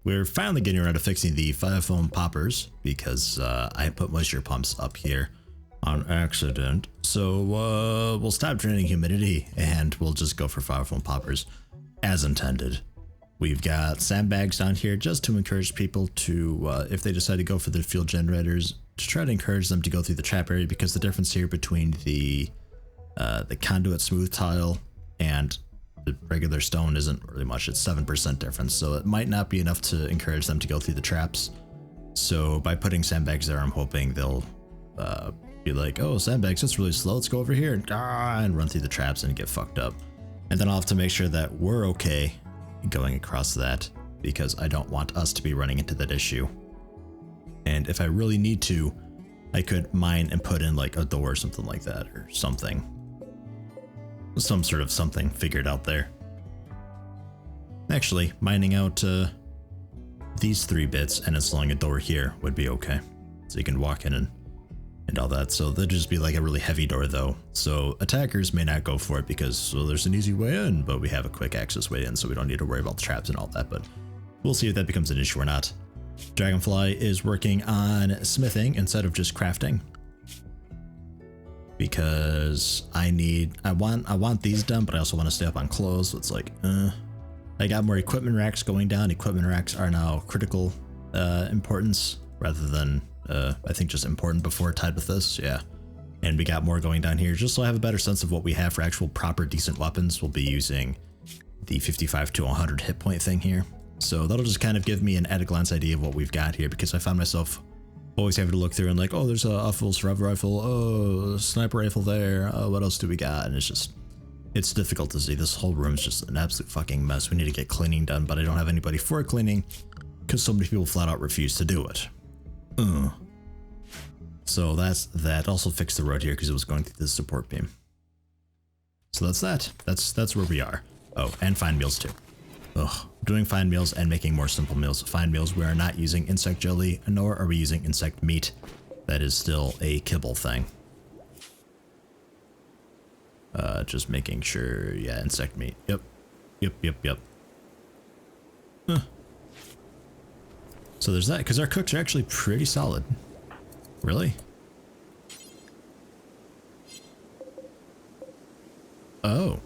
we're finally getting around to fixing the fire foam poppers because I put moisture pumps up here on accident. So we'll stop draining humidity and we'll just go for fire foam poppers as intended. We've got sandbags down here just to encourage people to, if they decide to go for the fuel generators, to try to encourage them to go through the trap area, because the difference here between the conduit smooth tile and the regular stone isn't really much. It's 7% difference, so it might not be enough to encourage them to go through the traps. So by putting sandbags there, I'm hoping they'll be like, oh, sandbags, that's really slow, let's go over here and run through the traps and get fucked up. And then I'll have to make sure that we're okay going across that, because I don't want us to be running into that issue. And if I really need to, I could mine and put in like a door or something like that, or something. Some sort of something figured out there. Actually, mining out these 3 bits and installing a door here would be okay. So you can walk in and all that. So there'll just be like a really heavy door though. So attackers may not go for it because there's an easy way in, but we have a quick access way in, so we don't need to worry about the traps and all that. But we'll see if that becomes an issue or not. Dragonfly is working on smithing instead of just crafting, because I want these done, but I also want to stay up on clothes. So it's like, I got more equipment racks going down. Equipment racks are now critical importance rather than I think just important before tied with this. Yeah. And we got more going down here just so I have a better sense of what we have for actual proper decent weapons. We'll be using the 55 to 100 hit point thing here. So that'll just kind of give me an at a glance idea of what we've got here, because I found myself always having to look through and like, oh, there's a full survival rifle, oh, sniper rifle there, oh, what else do we got? And it's difficult to see. This whole room's just an absolute fucking mess. We need to get cleaning done, but I don't have anybody for cleaning because so many people flat out refuse to do it. So that's that. Also fixed the road here because it was going through the support beam. So that's that. That's where we are. Oh, and fine meals too. Ugh, doing fine meals and making more simple meals. Fine meals, we are not using insect jelly, nor are we using insect meat. That is still a kibble thing. Just making sure, yeah, insect meat. Yep. Huh. So there's that, because our cooks are actually pretty solid. Really? Oh.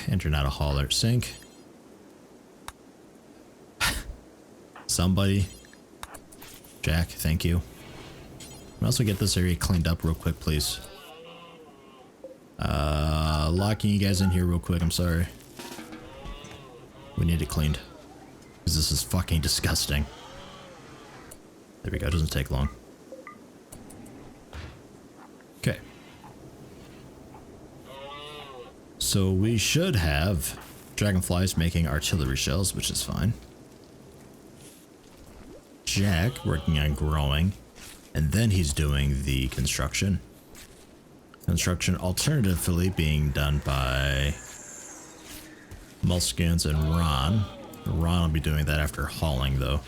Enter not a hauler. Sink. Somebody. Jack, thank you. Can also get this area cleaned up real quick, please. Locking you guys in here real quick, I'm sorry. We need it cleaned, because this is fucking disgusting. There we go, doesn't take long. Okay. So we should have dragonflies making artillery shells, which is fine. Jack working on growing, and then he's doing the construction. Construction alternatively being done by Mulskins and Ron. Ron will be doing that after hauling though.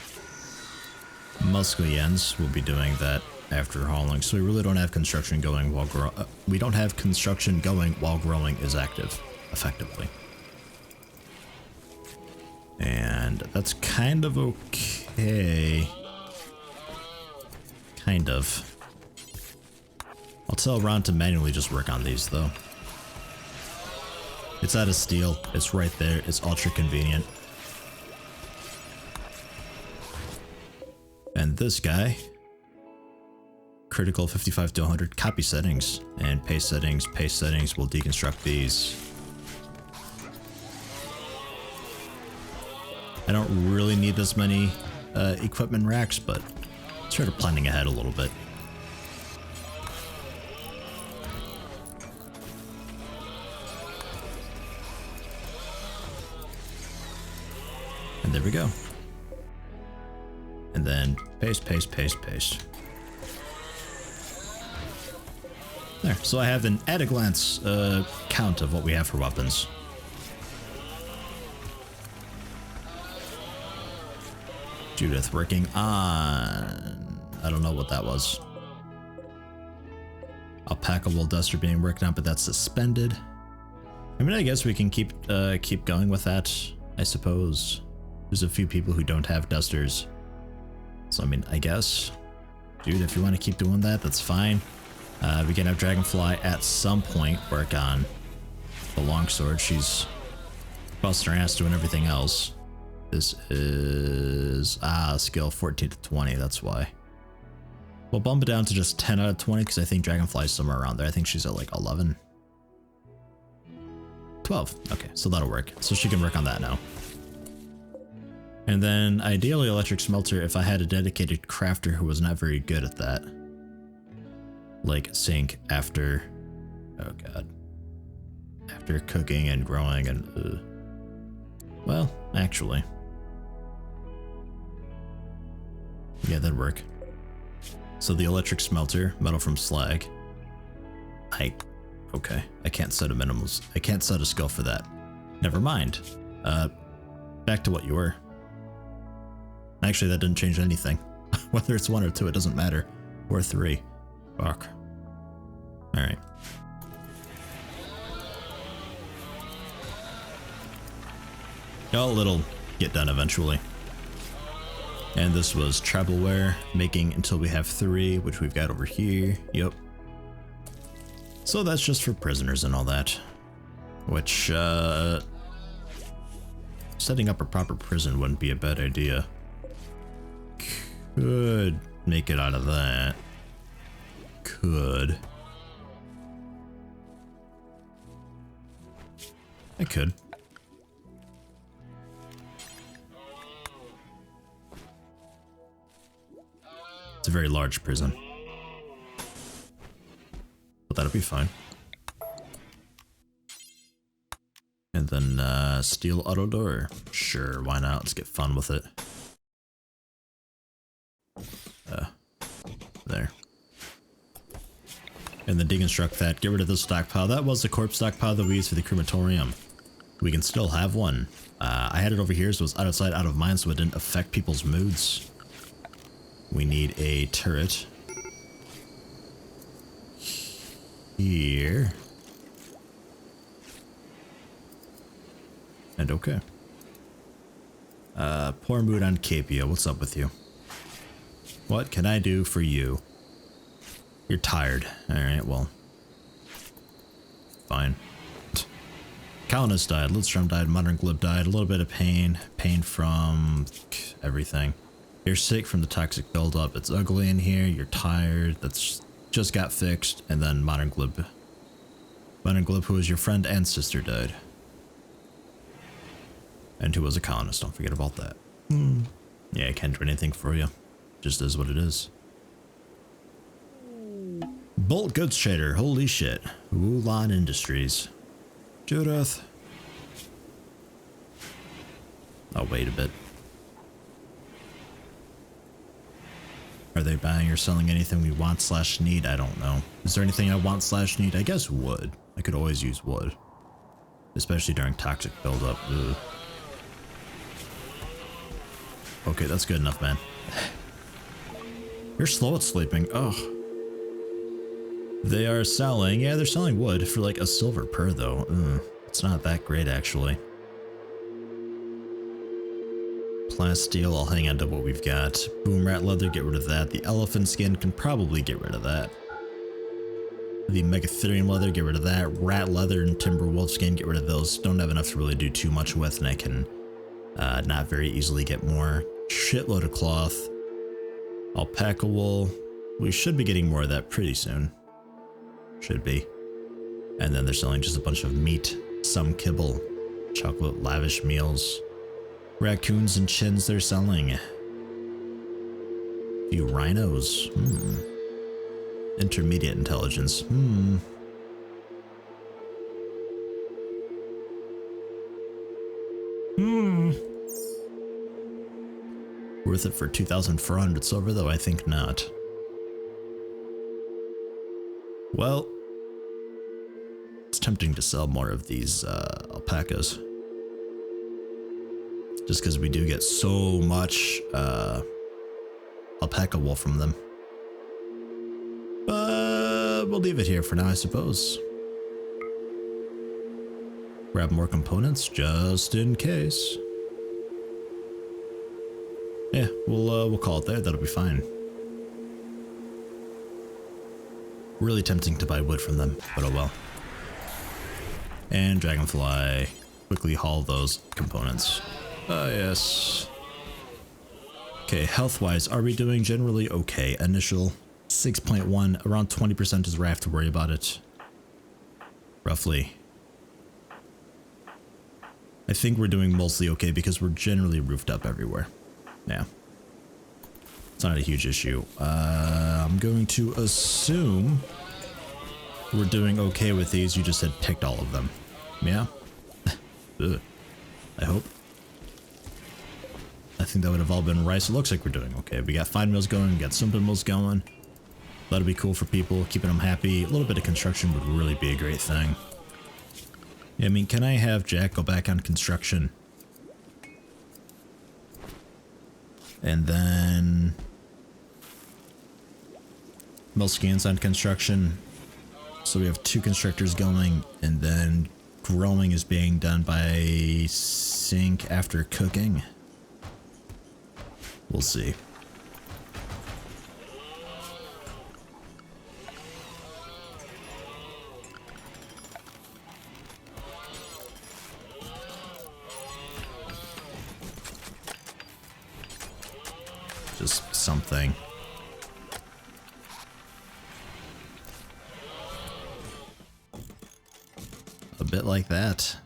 Musklians will be doing that after hauling. So we really don't have construction going while growing is active, effectively. And that's kind of okay. Kind of. I'll tell Ron to manually just work on these though. It's out of steel. It's right there. It's ultra convenient. And this guy, critical 55 to 100 copy settings and paste settings. Paste settings will deconstruct these. I don't really need this many equipment racks, but sort of planning ahead a little bit. And there we go. And then paste, paste, paste, paste. There, so I have an at a glance count of what we have for weapons. Judith working on, I don't know what that was. Alpaca wool duster being worked on, but that's suspended. I mean, I guess we can keep going with that, I suppose. There's a few people who don't have dusters. So, I mean, I guess. Dude, if you want to keep doing that, that's fine. We can have Dragonfly at some point work on the longsword. She's busting her ass doing everything else. This is skill 14 to 20, that's why. We'll bump it down to just 10 out of 20 because I think Dragonfly's somewhere around there. I think she's at like 11. 12. Okay, so that'll work. So she can work on that now. And then ideally electric smelter if I had a dedicated crafter who was not very good at that. Like sync after, oh god, after cooking and growing and well, actually, yeah, that'd work. So the electric smelter, metal from slag. Okay, I can't set a minimums. I can't set a skill for that. Never mind. Back to what you were. Actually, that didn't change anything. Whether it's 1 or 2, it doesn't matter. Or 3. Fuck. Alright. It'll get done eventually. And this was trebleware, making until we have 3, which we've got over here. Yep. So that's just for prisoners and all that. Which, setting up a proper prison wouldn't be a bad idea. Could make it out of that. Could. I could. It's a very large prison. But that'll be fine. And then steel auto door. Sure, why not? Let's get fun with it. There. And then deconstruct that. Get rid of this stockpile. That was the corpse stockpile that we used for the crematorium. We can still have one. I had it over here so it was out of sight, out of mind, so it didn't affect people's moods. We need a turret. Here. And okay. Poor mood on Capia. What's up with you? What can I do for you? You're tired. Alright, well. Fine. Colonists died, Livestream died, Modern Glib died, a little bit of pain. Pain from everything. You're sick from the toxic buildup. It's ugly in here. You're tired. That's just got fixed. And then Modern Glib. Modern Glib, who was your friend and sister, died. And who was a colonist. Don't forget about that. Yeah, I can't do anything for you. Just is what it is. Bolt Goods Trader. Holy shit. Wulon Industries. Judith. I'll wait a bit. Are they buying or selling anything we want / need? I don't know. Is there anything I want / need? I guess wood. I could always use wood. Especially during toxic buildup. Ugh. Okay, that's good enough, man. You're slow at sleeping. Oh. They are selling. Yeah, they're selling wood for like a silver per though. It's not that great actually. Plasteel, I'll hang on to what we've got. Boom rat leather, get rid of that. The elephant skin can probably get rid of that. The megatherium leather, get rid of that. Rat leather and timber wolf skin, get rid of those. Don't have enough to really do too much with, and I can not very easily get more. Shitload of cloth. Alpaca wool. We should be getting more of that pretty soon. Should be. And then they're selling just a bunch of meat, some kibble, chocolate lavish meals, raccoons and chins they're selling. A few rhinos. Intermediate intelligence. Worth it for 2,400 silver though? I think not. Well, it's tempting to sell more of these alpacas. Just because we do get so much alpaca wool from them. But we'll leave it here for now, I suppose. Grab more components just in case. Yeah, we'll call it there. That'll be fine. Really tempting to buy wood from them, but oh well. And dragonfly. Quickly haul those components. Ah, yes. Okay, health-wise, are we doing generally okay? Initial 6.1, around 20% is where I have to worry about it. Roughly. I think we're doing mostly okay because we're generally roofed up everywhere. Yeah. It's not a huge issue. I'm going to assume we're doing okay with these. You just had picked all of them. Yeah? I hope. I think that would have all been rice. It looks like we're doing okay. We got fine mills going, we got simple mills going. That'll be cool for people, keeping them happy. A little bit of construction would really be a great thing. Yeah, I mean, can I have Jack go back on construction? And then Milskin's on construction. So we have 2 constructors going, and then growing is being done by Sink after cooking. We'll see. Just something. A bit like that.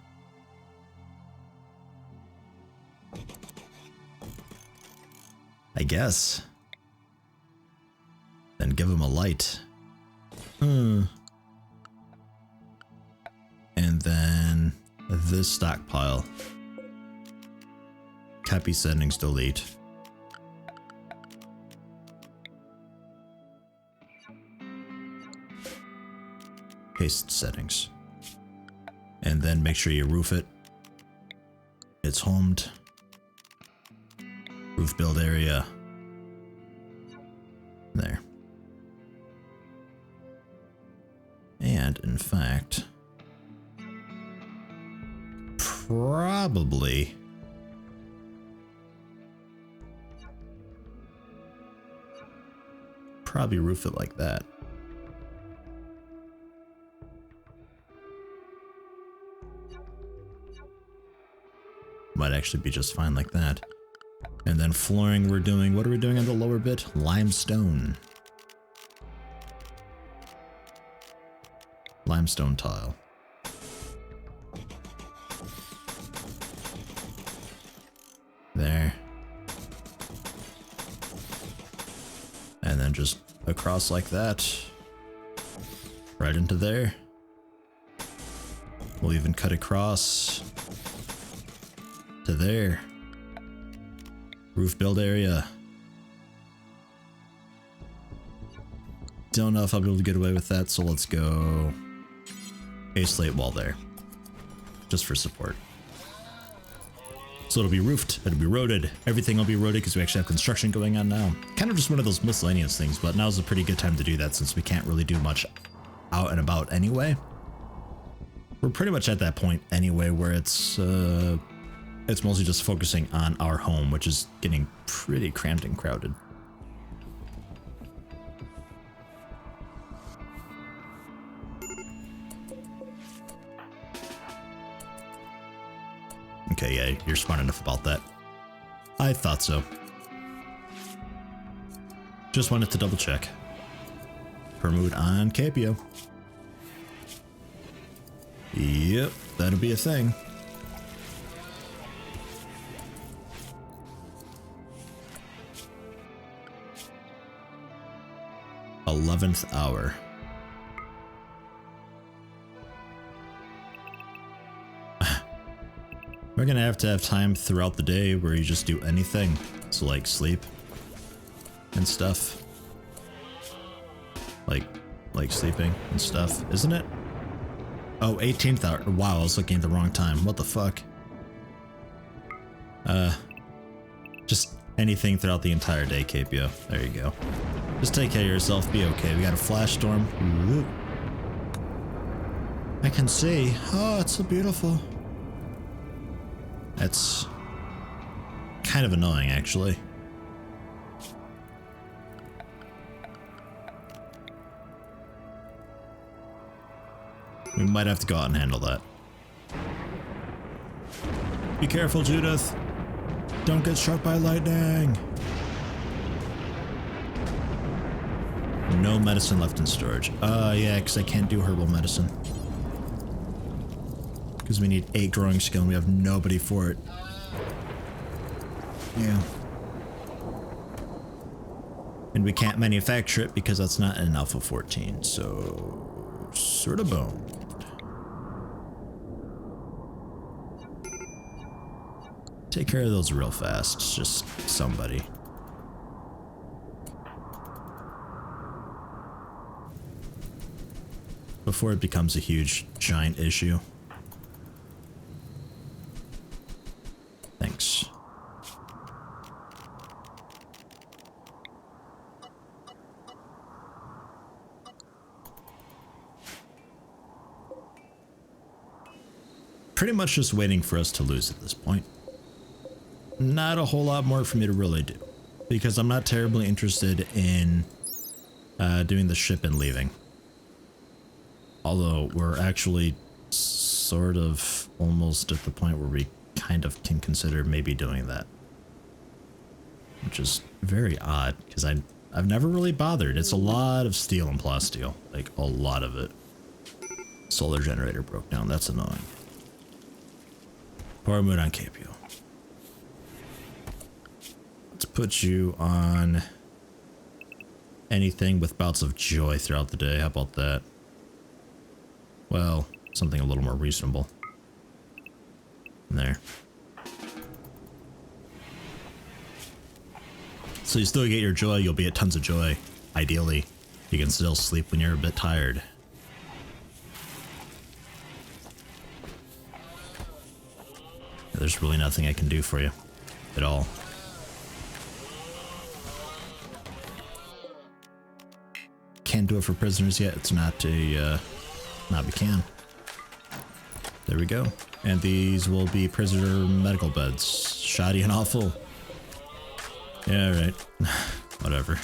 I guess. Then give him a light. And then this stockpile. Copy settings, delete. Paste settings. And then make sure you roof it. It's homed. Roof build area. There. And in fact, probably roof it like that. Might actually be just fine like that. And then flooring we're doing, what are we doing on the lower bit? Limestone. Limestone tile. There. And then just across like that. Right into there. We'll even cut across to there. Roof build area. Don't know if I'll be able to get away with that, so let's go a slate wall there. Just for support. So it'll be roofed, it'll be roaded, everything will be roaded because we actually have construction going on now. Kind of just one of those miscellaneous things, but now's a pretty good time to do that since we can't really do much out and about anyway. We're pretty much at that point anyway where it's mostly just focusing on our home, which is getting pretty cramped and crowded. Okay, yeah, you're smart enough about that. I thought so. Just wanted to double check. Permood on Capio. Yep, that'll be a thing. th hour. We're gonna have to have time throughout the day where you just do anything. So like sleep and stuff. Like sleeping and stuff, isn't it? Oh, 18th hour. Wow, I was looking at the wrong time. What the fuck? Just anything throughout the entire day, Capio. There you go. Just take care of yourself, be okay. We got a flash storm. Ooh. I can see. Oh, it's so beautiful. That's kind of annoying, actually. We might have to go out and handle that. Be careful, Judith. Don't get struck by lightning. No medicine left in storage. Yeah, because I can't do herbal medicine. Because we need 8 growing skill and we have nobody for it. Yeah. And we can't manufacture it because that's not in Alpha 14, so... sort of boned. Take care of those real fast, just somebody. Before it becomes a huge, giant issue. Thanks. Pretty much just waiting for us to lose at this point. Not a whole lot more for me to really do, because I'm not terribly interested in doing the ship and leaving. Although we're actually sort of almost at the point where we kind of can consider maybe doing that. Which is very odd, because I've never really bothered. It's a lot of steel and plasteel, like a lot of it. Solar generator broke down, that's annoying. Power mood on KPO. Let's put you on anything with bouts of joy throughout the day. How about that? Well, something a little more reasonable. There. So you still get your joy, you'll be at tons of joy. Ideally, you can still sleep when you're a bit tired. There's really nothing I can do for you at all. Can't do it for prisoners yet. It's not a, not we can. There we go. And these will be prisoner medical beds. Shoddy and awful. Yeah, right. Whatever.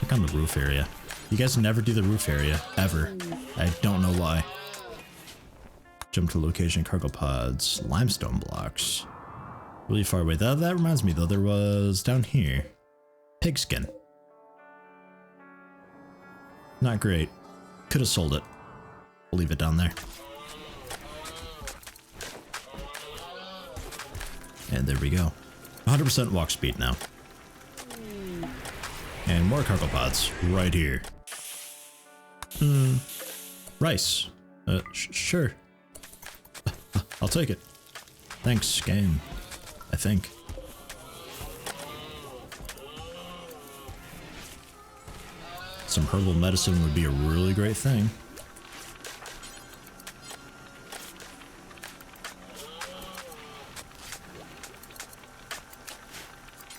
Look on the roof area. You guys never do the roof area, ever. I don't know why. Jump to location, cargo pods, limestone blocks. Really far away. That reminds me though, there was down here. Pigskin. Not great. Could have sold it. We'll leave it down there. And there we go. 100% walk speed now. And more cargo pods right here. Rice. Sure. I'll take it. Thanks, game. I think. Some herbal medicine would be a really great thing.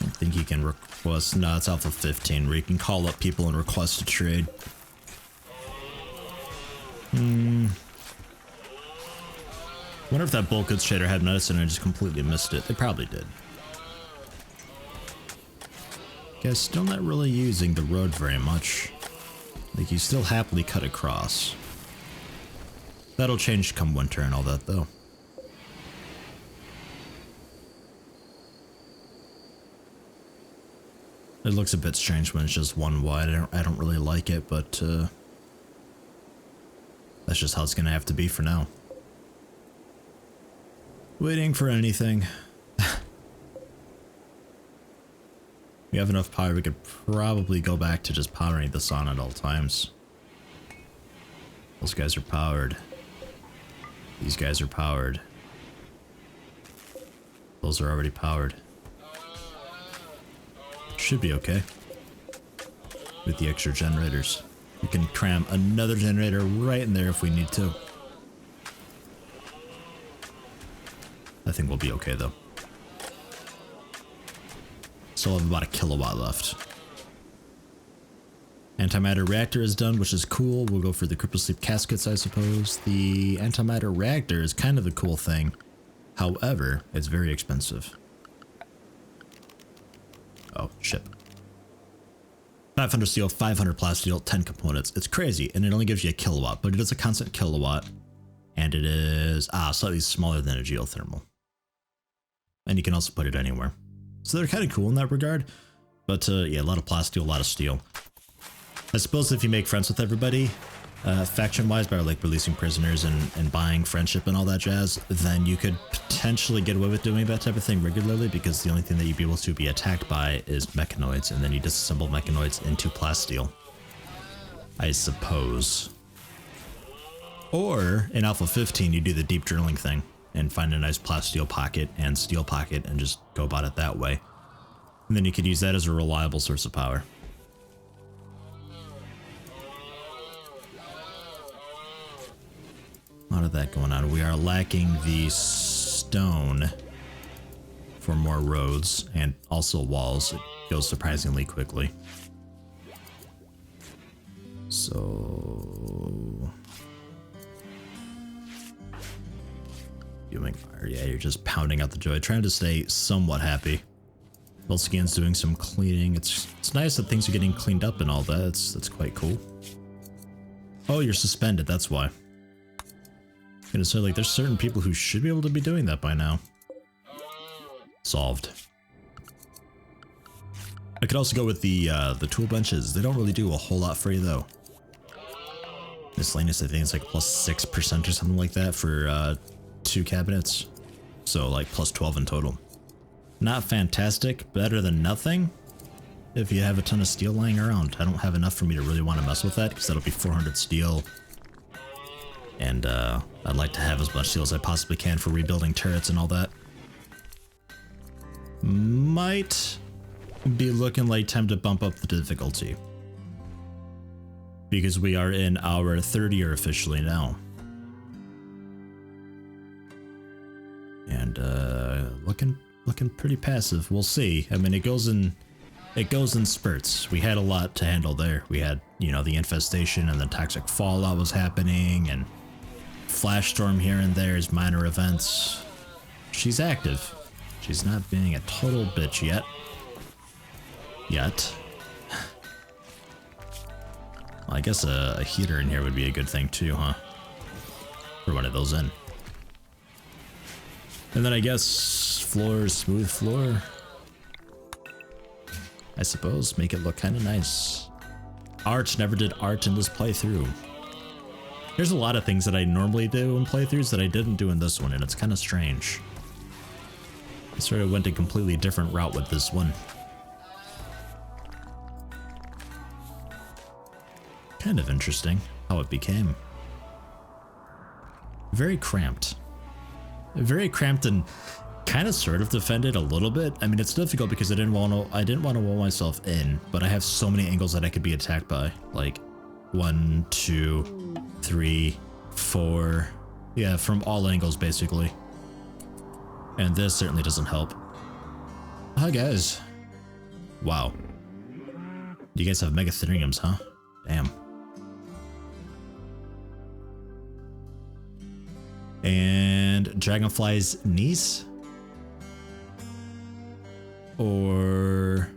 I think you can request. No, it's Alpha 15 where you can call up people and request a trade. Wonder if that bulk goods trader had medicine and I just completely missed it. They probably did. Guys, still not really using the road very much. Like, you still happily cut across. That'll change come winter and all that, though. It looks a bit strange when it's just one wide. I don't really like it, but that's just how it's gonna have to be for now. Waiting for anything. We have enough power, we could probably go back to just powering this on at all times. Those guys are powered. These guys are powered. Those are already powered. Should be okay. With the extra generators. We can cram another generator right in there if we need to. I think we'll be okay though. Still have about a kilowatt left. Antimatter reactor is done, which is cool. We'll go for the cripple sleep caskets, I suppose. The antimatter reactor is kind of the cool thing. However, it's very expensive. Oh, shit. 500 steel, 500 plasteel, 10 components. It's crazy, and it only gives you a kilowatt, but it is a constant kilowatt, and it is slightly smaller than a geothermal. And you can also put it anywhere. So they're kind of cool in that regard, but yeah, a lot of plasteel, a lot of steel. I suppose if you make friends with everybody, faction-wise, by like releasing prisoners and buying friendship and all that jazz, then you could potentially get away with doing that type of thing regularly, because the only thing that you'd be able to be attacked by is mechanoids, and then you disassemble mechanoids into plasteel, I suppose. Or in Alpha 15, you do the deep drilling thing and find a nice plasteel pocket and steel pocket and just go about it that way. And then you could use that as a reliable source of power. A lot of that going on. We are lacking the stone for more roads and also walls. It goes surprisingly quickly. So... doing fire. Yeah, you're just pounding out the joy. Trying to stay somewhat happy. Volscian's doing some cleaning. It's nice that things are getting cleaned up and all that. That's quite cool. Oh, you're suspended. That's why. I'm gonna say, like, there's certain people who should be able to be doing that by now. Solved. I could also go with the tool benches. They don't really do a whole lot for you though. Miscellaneous, I think it's like plus 6% or something like that for 2 cabinets. So like plus 12 in total. Not fantastic, better than nothing. If you have a ton of steel lying around. I don't have enough for me to really want to mess with that, because that'll be 400 steel. And I'd like to have as much steel as I possibly can for rebuilding turrets and all that. Might be looking like time to bump up the difficulty, because we are in our 3rd year officially now. And looking pretty passive. We'll see. I mean, it goes in spurts. We had a lot to handle there. We had, you know, the infestation and the toxic fallout was happening, and flash storm here and there is minor events. She's active. She's not being a total bitch yet. Well, I guess a heater in here would be a good thing too, huh? For one of those in. And then I guess floor, smooth floor. I suppose, make it look kind of nice. Art, never did art in this playthrough. There's a lot of things that I normally do in playthroughs that I didn't do in this one, and it's kind of strange. I sort of went a completely different route with this one. Kind of interesting how it became. Very cramped. Very cramped and kind of sort of defended a little bit. I mean, it's difficult because I didn't want to wall myself in, but I have so many angles that I could be attacked by. Like 1, 2, 3, 4. Yeah, from all angles basically. And this certainly doesn't help. Hi guys. Wow. You guys have megatheriums, huh? Damn. And Dragonfly's niece? Or...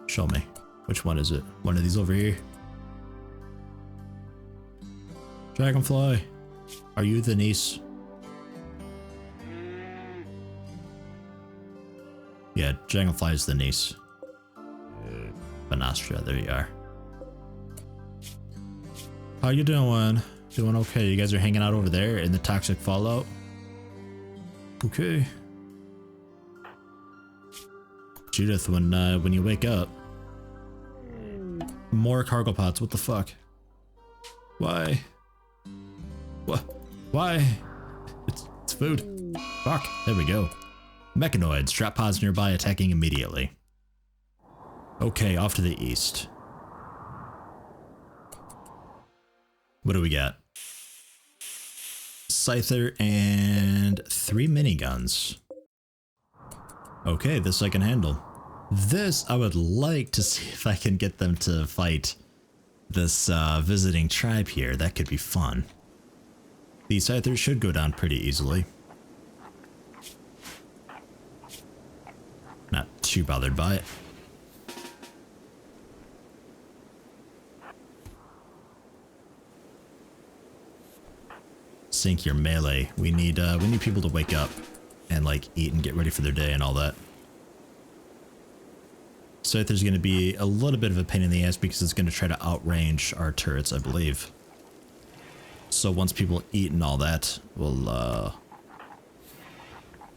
show me. Which one is it? One of these over here? Dragonfly, are you the niece? Yeah, Dragonfly is the niece. Banastra, there you are. How you doing? Doing okay. You guys are hanging out over there in the toxic fallout? Okay. Judith, when you wake up. More cargo pods, what the fuck? Why? What? Why? It's food. Fuck, there we go. Mechanoids, trap pods nearby, attacking immediately. Okay, off to the east. What do we got? Scyther and 3 miniguns. Okay, this I can handle. This, I would like to see if I can get them to fight this visiting tribe here. That could be fun. These Scythers should go down pretty easily. Not too bothered by it. Sync your melee. We need people to wake up and like eat and get ready for their day and all that. So there's going to be a little bit of a pain in the ass because it's going to try to outrange our turrets, I believe. So once people eat and all that, we'll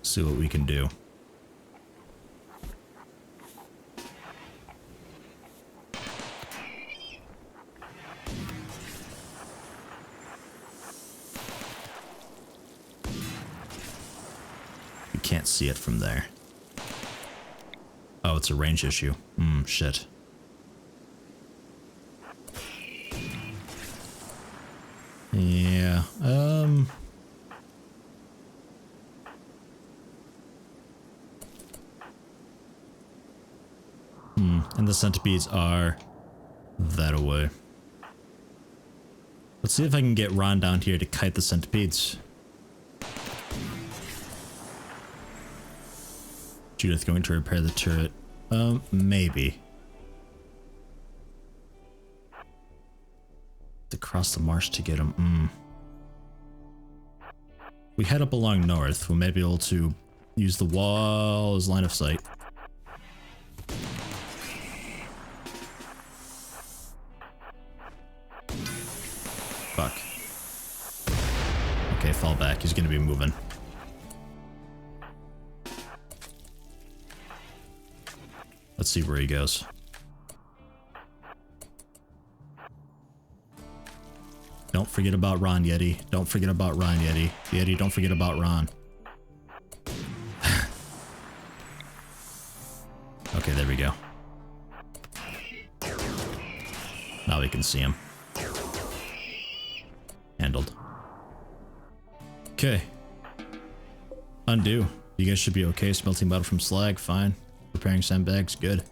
see what we can do. You can't see it from there. Oh, it's a range issue. Shit. Yeah, and the centipedes are that away. Let's see if I can get Ron down here to kite the centipedes. Judith going to repair the turret. Maybe. To cross the marsh to get him. We head up along north. We may be able to use the wall as line of sight. Fuck. Okay, fall back. He's gonna be moving. Let's see where he goes. Don't forget about Ron, Yeti. Don't forget about Ron, Yeti. Yeti, don't forget about Ron. Okay, there we go. Now we can see him. Handled. Okay. Undo. You guys should be okay. Smelting metal from slag, fine. Repairing sandbags, good.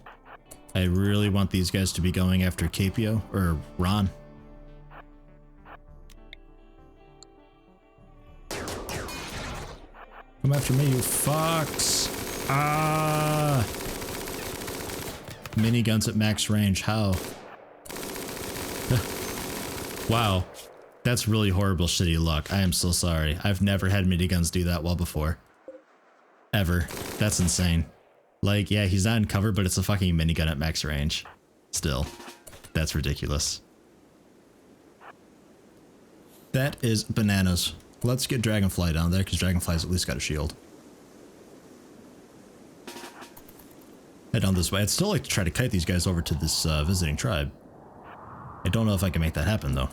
I really want these guys to be going after Capio, or Ron. Come after me, you fucks! Ah! Miniguns at max range, how? Wow. That's really horrible shitty luck. I am so sorry. I've never had miniguns do that well before. Ever. That's insane. Like, yeah, he's not in cover, but it's a fucking minigun at max range. Still. That's ridiculous. That is bananas. Let's get Dragonfly down there, because Dragonfly's at least got a shield. Head down this way. I'd still like to try to kite these guys over to this visiting tribe. I don't know if I can make that happen, though.